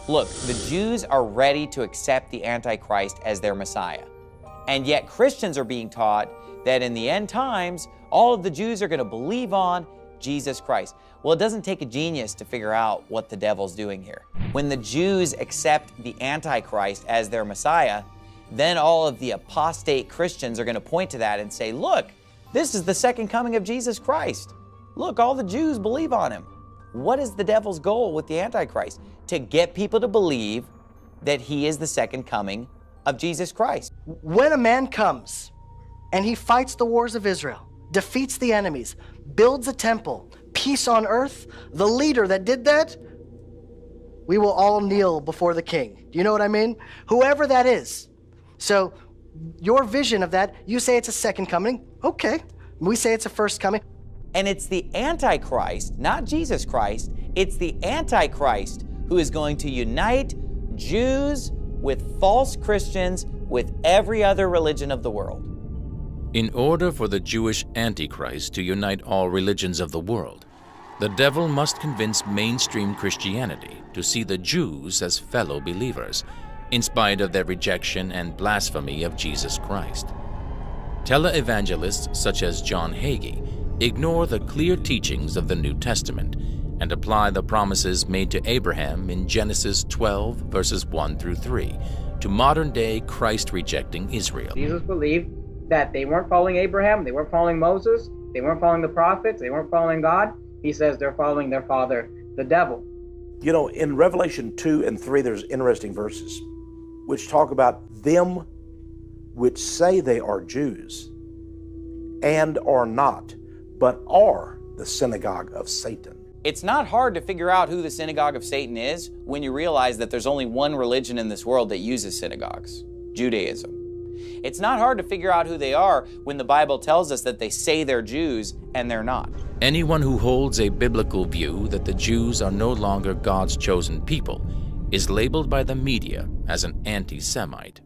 Look, the Jews are ready to accept the Antichrist as their Messiah. And yet Christians are being taught that in the end times, all of the Jews are going to believe on Jesus Christ. Well, it doesn't take a genius to figure out what the devil's doing here. When the Jews accept the Antichrist as their Messiah, then all of the apostate Christians are going to point to that and say, look, this is the second coming of Jesus Christ. Look, all the Jews believe on him. What is the devil's goal with the Antichrist? To get people to believe that he is the second coming of Jesus Christ. When a man comes and he fights the wars of Israel, defeats the enemies, builds a temple, peace on earth, the leader that did that, we will all kneel before the king. Do you know what I mean? Whoever that is. So your vision of that, you say it's a second coming. Okay. We say it's a first coming. And it's the Antichrist, not Jesus Christ, it's the Antichrist who is going to unite Jews with false Christians with every other religion of the world. In order for the Jewish Antichrist to unite all religions of the world, the devil must convince mainstream Christianity to see the Jews as fellow believers, in spite of their rejection and blasphemy of Jesus Christ. Televangelists such as John Hagee ignore the clear teachings of the New Testament and apply the promises made to Abraham in Genesis 12, verses 1 through 3, to modern-day Christ-rejecting Israel. Jesus believed that they weren't following Abraham, they weren't following Moses, they weren't following the prophets, they weren't following God. He says they're following their father, the devil. You know, in Revelation 2 and 3, there's interesting verses which talk about them which say they are Jews and are not, but are the synagogue of Satan. It's not hard to figure out who the synagogue of Satan is when you realize that there's only one religion in this world that uses synagogues, Judaism. It's not hard to figure out who they are when the Bible tells us that they say they're Jews and they're not. Anyone who holds a biblical view that the Jews are no longer God's chosen people is labeled by the media as an anti-Semite.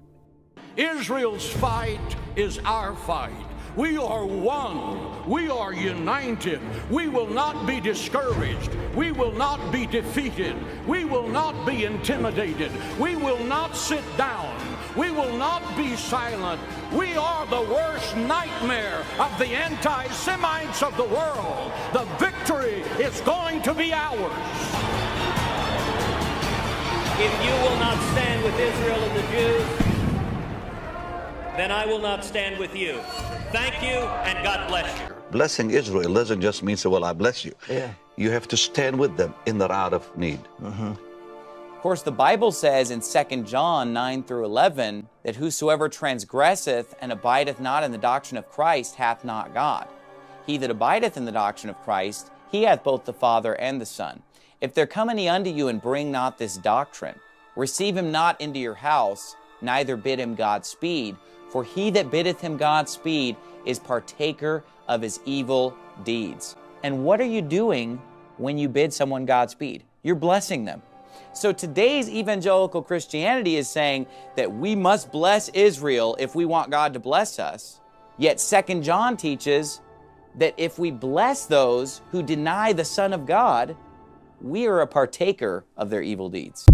Israel's fight is our fight. We are one. We are united. We will not be discouraged. We will not be defeated. We will not be intimidated. We will not sit down. We will not be silent. We are the worst nightmare of the anti-Semites of the world. The victory is going to be ours. If you will not stand with Israel and the Jews, then I will not stand with you. Thank you, and God bless you. Blessing Israel doesn't just mean, say, well, I bless you. Yeah. You have to stand with them in their hour of need. Of course, the Bible says in 2 John 9 through 11 that whosoever transgresseth and abideth not in the doctrine of Christ hath not God. He that abideth in the doctrine of Christ, he hath both the Father and the Son. If there come any unto you and bring not this doctrine, receive him not into your house, neither bid him Godspeed. For he that biddeth him Godspeed is partaker of his evil deeds. And what are you doing when you bid someone Godspeed? You're blessing them. So today's evangelical Christianity is saying that we must bless Israel if we want God to bless us. Yet 2 John teaches that if we bless those who deny the Son of God, we are a partaker of their evil deeds.